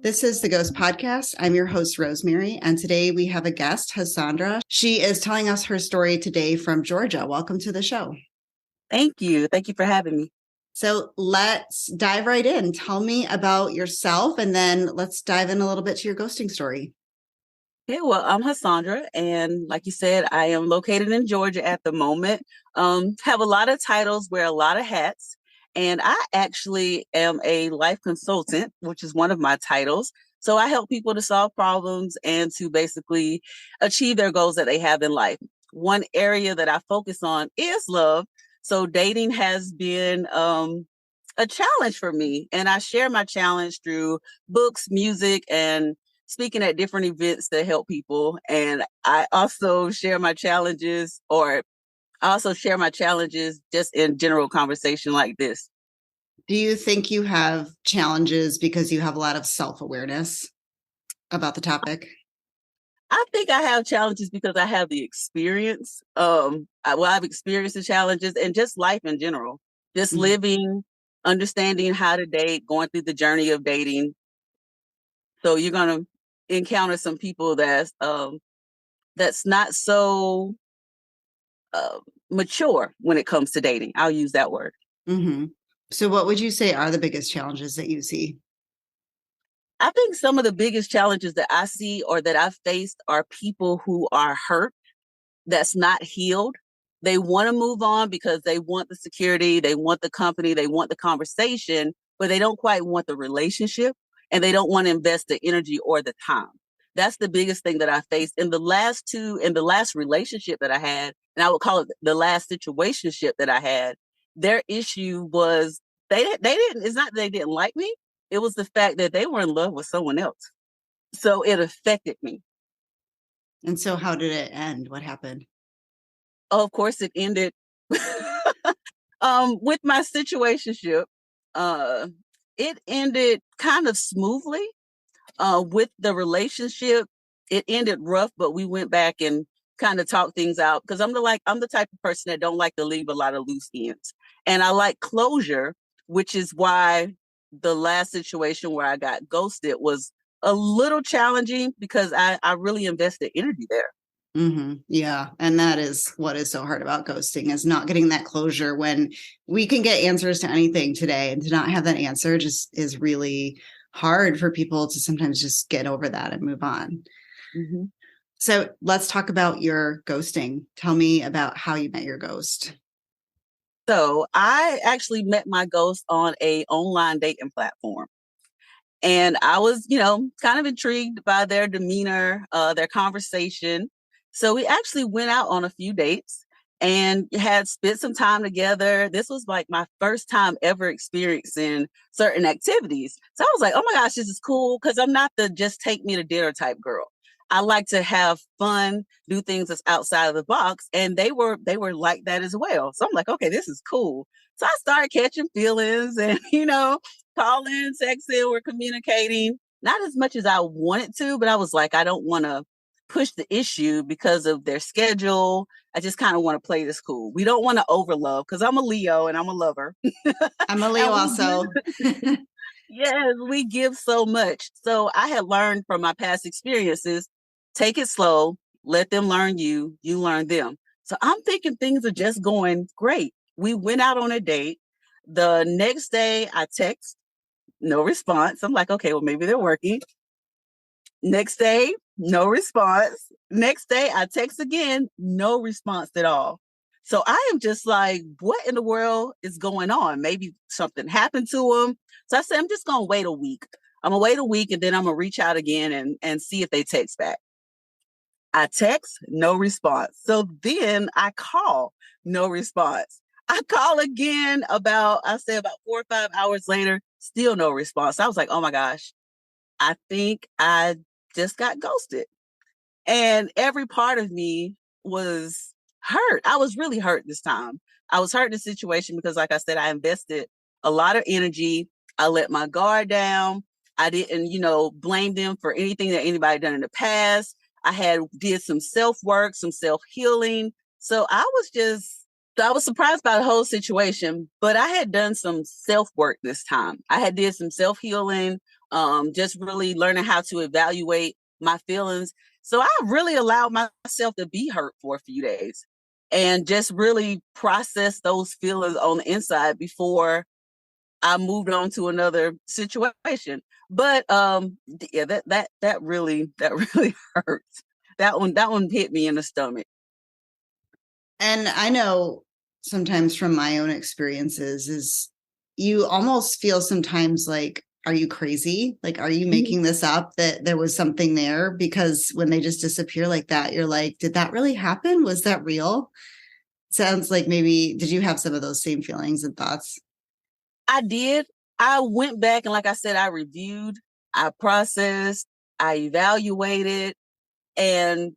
This is the Ghost Podcast. I'm your host, Rosemary, and today we have a guest, Hashondra. She is telling us her story today from Georgia. Welcome to the show. Thank you. Thank you for having me. So let's dive right in. Tell me about yourself, and then let's dive in a little bit to your ghosting story. Okay, well, I'm Hashondra, and like you said, I am located in Georgia at the moment. Have a lot of titles, wear a lot of hats, and I actually am a life consultant, which is one of my titles. So I help people to solve problems and to basically achieve their goals that they have in life. One area that I focus on is love. So dating has been a challenge for me, and I share my challenge through books, music, and speaking at different events that help people. And I also share my challenges, just in general conversation like this. Do you think you have challenges because you have a lot of self-awareness about the topic? I think I have challenges because I have the experience. I've experienced the challenges and just life in general, just Mhm. living, understanding how to date, going through the journey of dating. So you're gonna encounter some people that's not so uh, mature when it comes to dating. I'll use that word. Mhm. So what would you say are the biggest challenges that you see? I think some of the biggest challenges that I see or that I've faced are people who are hurt, that's not healed. They want to move on because they want the security, they want the company, they want the conversation, but they don't quite want the relationship and they don't want to invest the energy or the time. That's the biggest thing that I faced in the last relationship that I had, and I would call it the last situationship that I had. Their issue was they didn't. It's not that they didn't like me. It was the fact that they were in love with someone else, so it affected me. And so how did it end? What happened? Oh, of course, it ended with my situationship. Uh, it ended kind of smoothly. With the relationship, it ended rough, but we went back and kind of talked things out because I'm the type of person that don't like to leave a lot of loose ends, and I like closure, which is why the last situation where I got ghosted was a little challenging because I really invested energy there. Yeah. And that is what is so hard about ghosting is not getting that closure when we can get answers to anything today, and to not have that answer just is really hard for people to sometimes just get over that and move on. Mhm. So let's talk about your ghosting. Tell me about how you met your ghost. So I actually met my ghost on a online dating platform. And I was, kind of intrigued by their demeanor, their conversation. So we actually went out on a few dates and had spent some time together. This was like my first time ever experiencing certain activities. So I was like, oh my gosh, this is cool because I'm not the just take me to dinner type girl. I like to have fun, do things that's outside of the box. And they were like that as well. So I'm like, okay, this is cool. So I started catching feelings and, calling, texting, we're communicating. Not as much as I wanted to, but I was like, I don't want to push the issue because of their schedule. I just kind of want to play this cool. We don't want to overlove because I'm a Leo and I'm a lover. I'm a Leo And we also. give, yes, we give so much. So I had learned from my past experiences, take it slow, let them learn you, you learn them. So I'm thinking things are just going great. We went out on a date. The next day I text, no response. I'm like, okay, well, maybe they're working. Next day, no response. Next day, I text again, no response at all. So I am just like, what in the world is going on? Maybe something happened to them. So I said, I'm just going to wait a week. I'm going to wait a week and then I'm going to reach out again and see if they text back. I text, no response. So then I call, no response. I call again I say about 4 or 5 hours later, still no response. I was like, oh my gosh, I think I just got ghosted. And every part of me was hurt. I was really hurt this time. I was hurt in the situation because, like I said, I invested a lot of energy. I let my guard down. I didn't, blame them for anything that anybody done in the past. I had did some self work, some self healing. So I was just So I was surprised by the whole situation, but I had done some self work this time. I had did some self healing, just really learning how to evaluate my feelings. So I really allowed myself to be hurt for a few days and just really process those feelings on the inside before I moved on to another situation. But yeah, that really hurts. That one hit me in the stomach. And I know sometimes from my own experiences is you almost feel sometimes like, are you crazy? Like, are you Mhm. making this up that there was something there? Because when they just disappear like that, you're like, did that really happen? Was that real? Sounds like maybe, did you have some of those same feelings and thoughts? I did. I went back and, like I said, I reviewed, I processed, I evaluated, and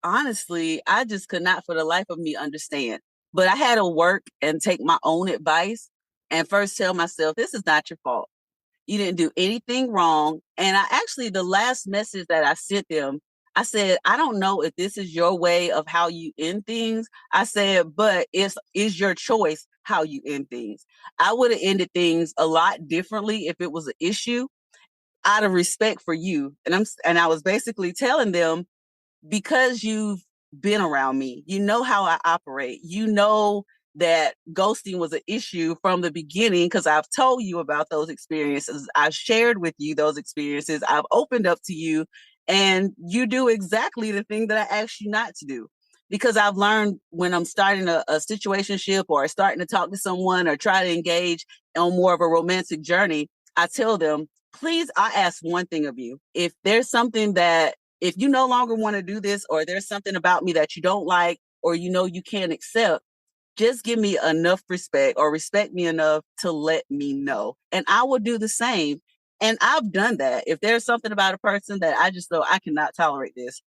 honestly, I just could not for the life of me understand. But I had to work and take my own advice and first tell myself, this is not your fault. You didn't do anything wrong. And I actually, the last message that I sent them, I said, I don't know if this is your way of how you end things. I said, but it's your choice how you end things. I would have ended things a lot differently if it was an issue out of respect for you. And I was basically telling them, because you've been around me, you know how I operate. You know that ghosting was an issue from the beginning because I've told you about those experiences. I've shared with you those experiences. I've opened up to you, and you do exactly the thing that I asked you not to do. Because I've learned when I'm starting a situationship or starting to talk to someone or try to engage on more of a romantic journey, I tell them, please, I ask one thing of you. If there's something that if you no longer want to do this, or there's something about me that you don't like, or you know you can't accept, just give me enough respect or respect me enough to let me know. And I will do the same. And I've done that. If there's something about a person that I just know I cannot tolerate this,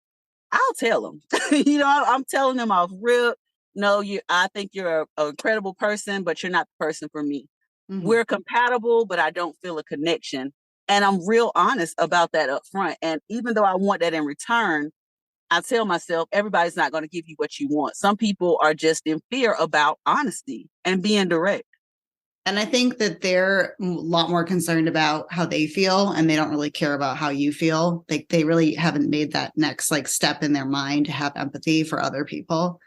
I'll tell them. I'm telling them off rip. No, I think you're a incredible person, but you're not the person for me. Mhm. We're compatible, but I don't feel a connection. And I'm real honest about that up front. And even though I want that in return, I tell myself everybody's not going to give you what you want. Some people are just in fear about honesty and being direct. And I think that they're a lot more concerned about how they feel and they don't really care about how you feel. Like they really haven't made that next like step in their mind to have empathy for other people.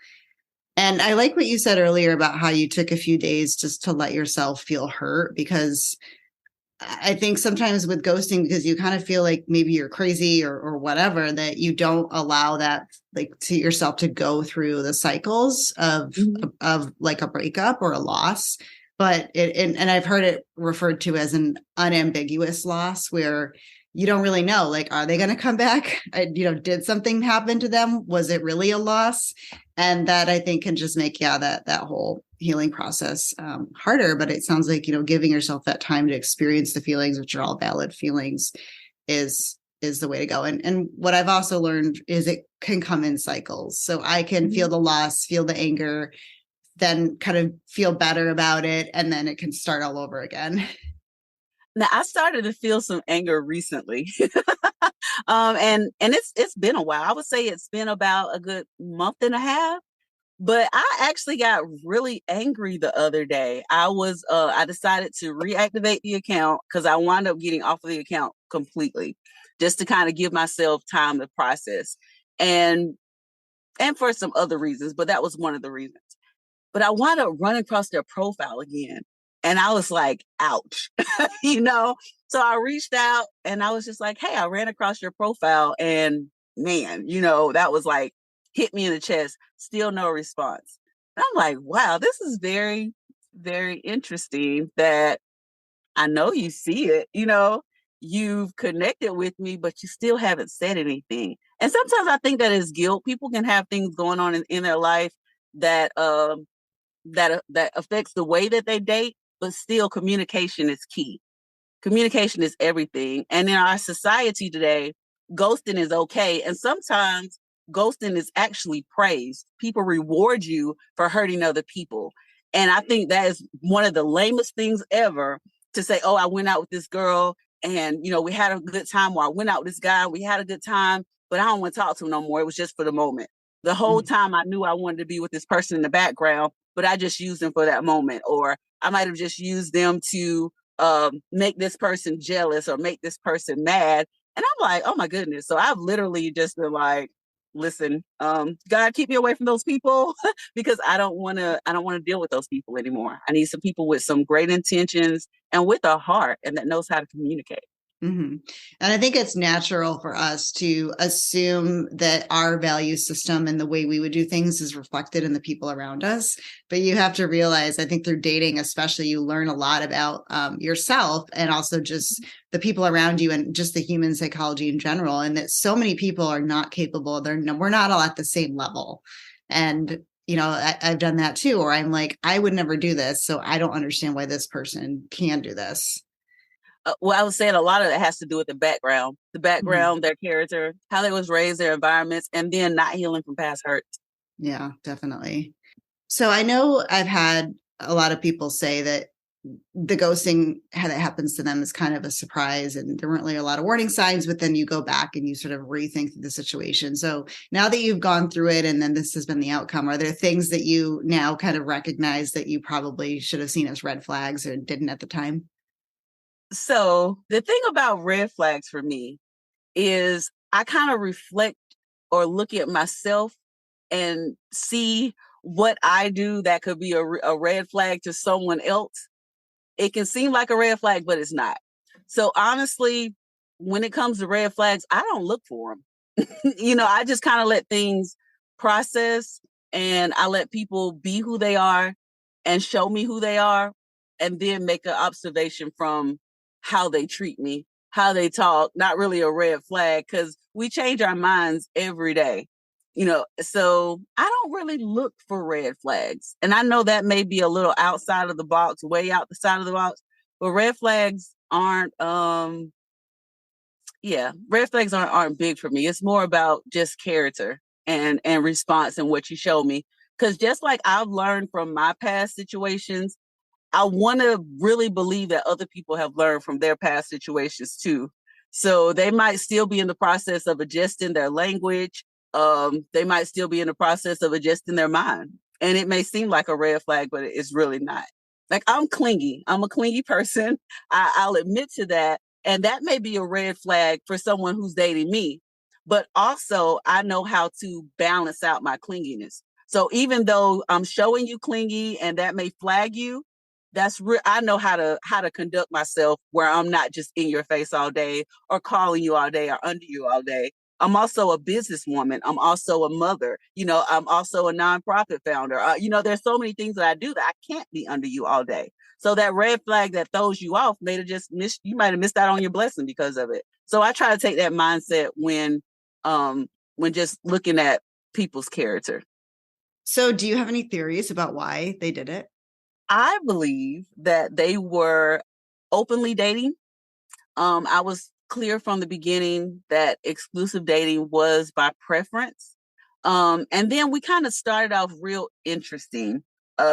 And I like what you said earlier about how you took a few days just to let yourself feel hurt because I think sometimes with ghosting, because you kind of feel like maybe you're crazy or whatever, that you don't allow that like to yourself to go through the cycles Mhm. of like a breakup or a loss. But and I've heard it referred to as an unambiguous loss where you don't really know, like, are they going to come back? Did something happen to them? Was it really a loss? And that I think can just make that whole healing process harder. But it sounds like giving yourself that time to experience the feelings, which are all valid feelings, is the way to go. And what I've also learned is it can come in cycles. So I can feel Mhm. the loss, feel the anger, then kind of feel better about it, and then it can start all over again. Now I started to feel some anger recently. And it's been a while. I would say it's been about a good month and a half. But I actually got really angry the other day. I decided to reactivate the account because I wound up getting off of the account completely, just to kind of give myself time to process. And and for some other reasons, but that was one of the reasons. But I wound up running across their profile again. And I was like, ouch, you know? So I reached out and I was just like, hey, I ran across your profile and man, that was like hit me in the chest. Still no response. And I'm like, wow, this is very, very interesting that I know you see it, you've connected with me, but you still haven't said anything. And sometimes I think that is guilt. People can have things going on in their life that that affects the way that they date, but still communication is key. Communication is everything. And in our society today, ghosting is okay. And sometimes ghosting is actually praised. People reward you for hurting other people. And I think that is one of the lamest things ever to say, oh, I went out with this girl and, we had a good time, or I went out with this guy, we had a good time, but I don't want to talk to him no more. It was just for the moment. The whole Mhm. time I knew I wanted to be with this person in the background, but I just used them for that moment. Or I might have just used them to make this person jealous or make this person mad. And I'm like, oh my goodness. So I've literally just been like, listen, God, keep me away from those people because I don't want to deal with those people anymore. I need some people with some great intentions and with a heart and that knows how to communicate. Hmm. And I think it's natural for us to assume that our value system and the way we would do things is reflected in the people around us. But you have to realize, I think through dating, especially, you learn a lot about yourself and also just the people around you and just the human psychology in general. And that so many people are not capable. We're not all at the same level. And I've done that too, or I'm like, I would never do this. So I don't understand why this person can do this. Well, I was saying a lot of it has to do with the Mhm. background, their character, how they was raised, their environments, and then not healing from past hurts. Yeah, definitely. So I know I've had a lot of people say that the ghosting that happens to them is kind of a surprise and there weren't really a lot of warning signs, but then you go back and you sort of rethink the situation. So now that you've gone through it and then this has been the outcome, are there things that you now kind of recognize that you probably should have seen as red flags or didn't at the time? So the thing about red flags for me is I kind of reflect or look at myself and see what I do that could be a red flag to someone else. It can seem like a red flag, but it's not. So honestly, when it comes to red flags, I don't look for them. I just kind of let things process and I let people be who they are and show me who they are and then make an observation from how they treat me, how they talk, not really a red flag because we change our minds every day. So I don't really look for red flags. And I know that may be a little outside of the box, way out the side of the box, but red flags aren't red flags aren't big for me. It's more about just character and response and what you show me. Because just like I've learned from my past situations, I want to really believe that other people have learned from their past situations too. So they might still be in the process of adjusting their language. They might still be in the process of adjusting their mind. And it may seem like a red flag, but it's really not. Like I'm clingy. I'm a clingy person. I'll admit to that. And that may be a red flag for someone who's dating me. But also, I know how to balance out my clinginess. So even though I'm showing you clingy and that may flag you, I know how to conduct myself where I'm not just in your face all day or calling you all day or under you all day. I'm also a businesswoman. I'm also a mother. I'm also a nonprofit founder. There's so many things that I do that I can't be under you all day. So that red flag that throws you off may have just missed. You might have missed out on your blessing because of it. So I try to take that mindset when just looking at people's character. So do you have any theories about why they did it? I believe that they were openly dating. I was clear from the beginning that exclusive dating was by preference. And then we kind of started off real interesting.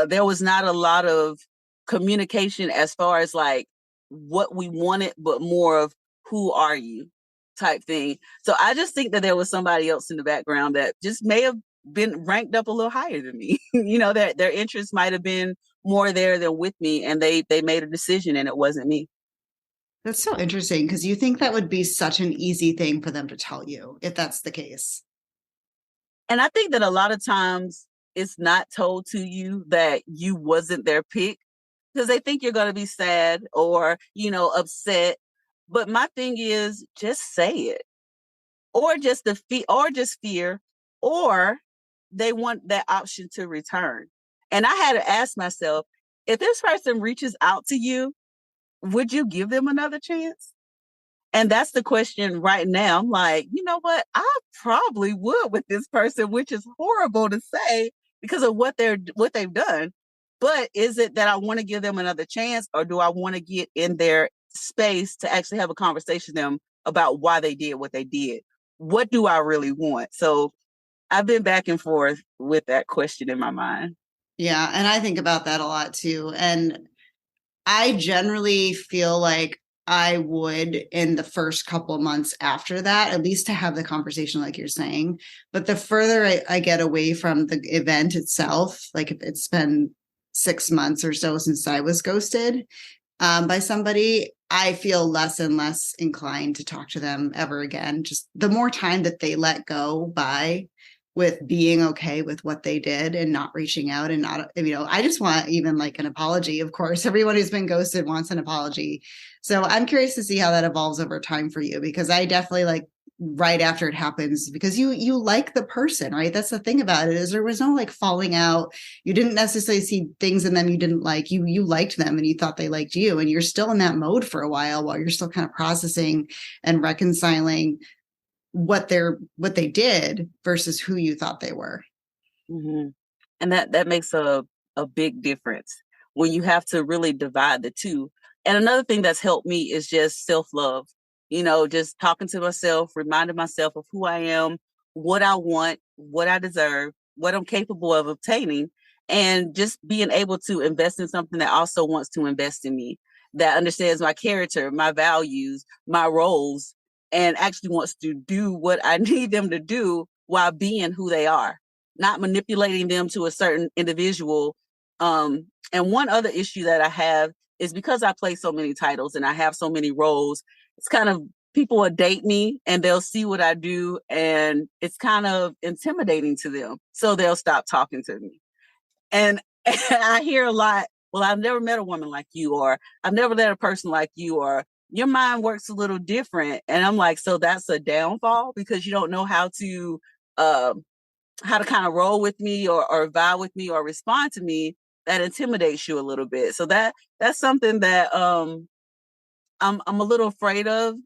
There was not a lot of communication as far as like what we wanted, but more of who are you type thing. So I just think that there was somebody else in the background that just may have been ranked up a little higher than me. That their interest might have been more there than with me, and they made a decision, and it wasn't me. That's so interesting because you think that would be such an easy thing for them to tell you if that's the case. And I think that a lot of times it's not told to you that you wasn't their pick because they think you're going to be sad or, upset. But my thing is just say it or just or just fear or they want that option to return. And I had to ask myself, if this person reaches out to you, would you give them another chance? And that's the question right now. I'm like, you know what? I probably would with this person, which is horrible to say because of what they've done. But is it that I want to give them another chance or do I want to get in their space to actually have a conversation with them about why they did what they did? What do I really want? So I've been back and forth with that question in my mind. Yeah, and I think about that a lot too. And I generally feel like I would in the first couple of months after that, at least to have the conversation, like you're saying. But the further I get away from the event itself, like if it's been 6 months or so since I was ghosted by somebody, I feel less and less inclined to talk to them ever again. Just the more time that they let go by with being okay with what they did and not reaching out and not, I just want even like an apology. Of course, everyone who's been ghosted wants an apology. So I'm curious to see how that evolves over time for you, because I definitely like right after it happens, because you like the person, right? That's the thing about it, is there was no like falling out. You didn't necessarily see things in them you didn't like. You liked them and you thought they liked you, and you're still in that mode for a while you're still kind of processing and reconciling what they did versus who you thought they were. Mm-hmm. And that makes a big difference when you have to really divide the two. And another thing that's helped me is just self-love. Just talking to myself, reminding myself of who I am, what I want, what I deserve, what I'm capable of obtaining, and just being able to invest in something that also wants to invest in me, that understands my character, my values, my roles, and actually wants to do what I need them to do while being who they are, not manipulating them to a certain individual. And one other issue that I have is because I play so many titles and I have so many roles, it's kind of, people will date me and they'll see what I do and it's kind of intimidating to them. So they'll stop talking to me. And, and I hear a lot, well, I've never met a woman like you, or I've never met a person like you, or your mind works a little different. And I'm like, so that's a downfall because you don't know uh, how to kind of roll with me or vibe with me or respond to me. That intimidates you a little bit. So that's something that I'm a little afraid of,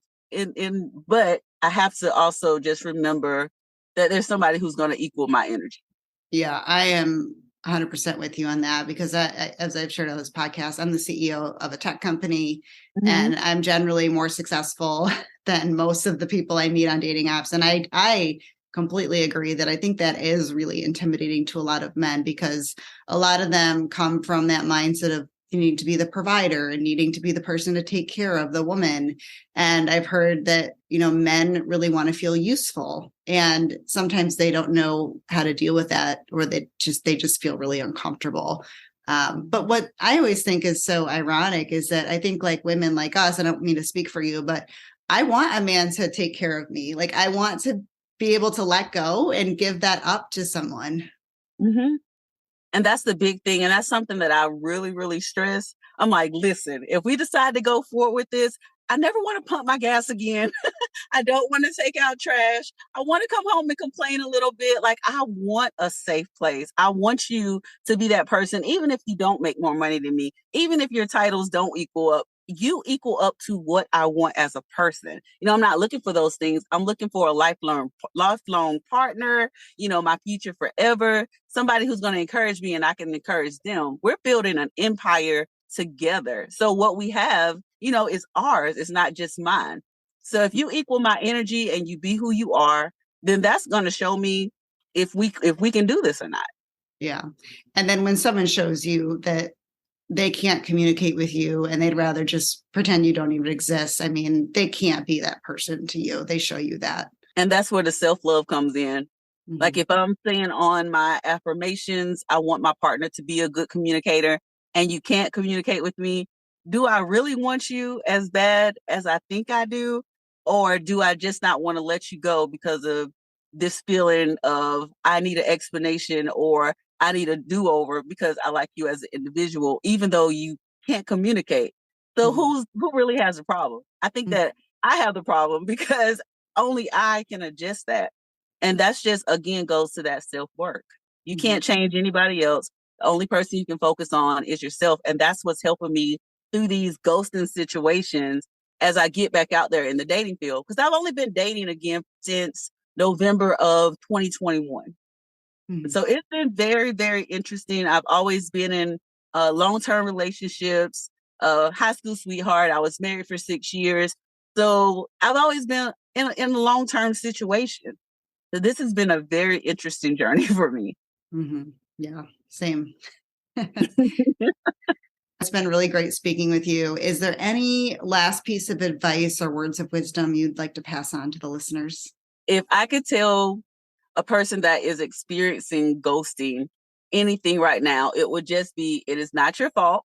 but I have to also just remember that there's somebody who's going to equal my energy. Yeah, I am 100% with you on that, because as I've shared on this podcast, I'm the CEO of a tech company, and I'm generally more successful than most of the people I meet on dating apps. And I completely agree that I think that is really intimidating to a lot of men, because a lot of them come from that mindset of needing to be the provider and needing to be the person to take care of the woman. And I've heard that, men really want to feel useful, and sometimes they don't know how to deal with that, or they just feel really uncomfortable. But what I always think is so ironic is that I think like women like us, I don't mean to speak for you, but I want a man to take care of me. Like I want to be able to let go and give that up to someone. Mm-hmm. And that's the big thing. And that's something that I really, really stress. I'm like, listen, if we decide to go forward with this, I never want to pump my gas again. I don't want to take out trash. I want to come home and complain a little bit. Like, I want a safe place. I want you to be that person, even if you don't make more money than me, even if your titles don't equal up. You equal up to what I want as a person. I'm not looking for those things. I'm looking for a lifelong partner, my future forever, somebody who's going to encourage me and I can encourage them. We're building an empire together. So what we have, is ours. It's not just mine. So if you equal my energy and you be who you are, then that's going to show me if we can do this or not. Yeah. And then when someone shows you that they can't communicate with you and they'd rather just pretend you don't even exist, I mean, they can't be that person to you. They show you that. And that's where the self-love comes in. Mm-hmm. Like if I'm saying on my affirmations, I want my partner to be a good communicator, and you can't communicate with me, do I really want you as bad as I think I do? Or do I just not want to let you go because of this feeling of I need an explanation or I need a do-over because I like you as an individual, even though you can't communicate? So who really has a problem? I think that I have the problem because only I can adjust that. And that's just, again, goes to that self-work. You can't change anybody else. The only person you can focus on is yourself. And that's what's helping me through these ghosting situations as I get back out there in the dating field. Because I've only been dating again since November of 2021. So it's been very, very interesting. I've always been in long-term relationships, high school sweetheart. I was married for 6 years. So I've always been in a long-term situation. So this has been a very interesting journey for me. Yeah, same. It's been really great speaking with you. Is there any last piece of advice or words of wisdom you'd like to pass on to the listeners? If I could tell a person that is experiencing ghosting anything right now, it would just be, it is not your fault.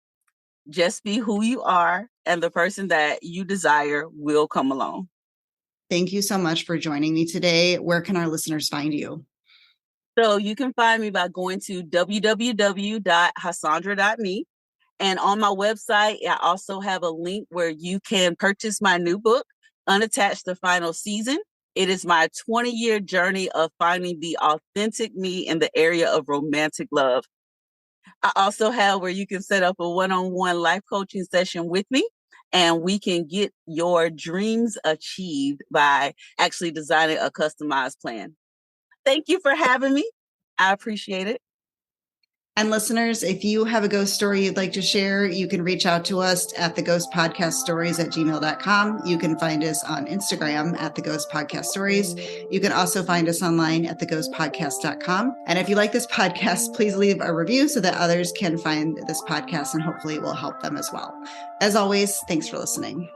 Just be who you are, and the person that you desire will come along. Thank you so much for joining me today. Where can our listeners find you? So you can find me by going to www.hashondra.me. And on my website, I also have a link where you can purchase my new book, Unattached: The Final Season. It is my 20-year journey of finding the authentic me in the area of romantic love. I also have where you can set up a one-on-one life coaching session with me, and we can get your dreams achieved by actually designing a customized plan. Thank you for having me. I appreciate it. And listeners, if you have a ghost story you'd like to share, you can reach out to us at theghostpodcaststories@gmail.com. You can find us on Instagram at The Ghost Podcast Stories. You can also find us online at theghostpodcast.com. And if you like this podcast, please leave a review so that others can find this podcast, and hopefully it will help them as well. As always, thanks for listening.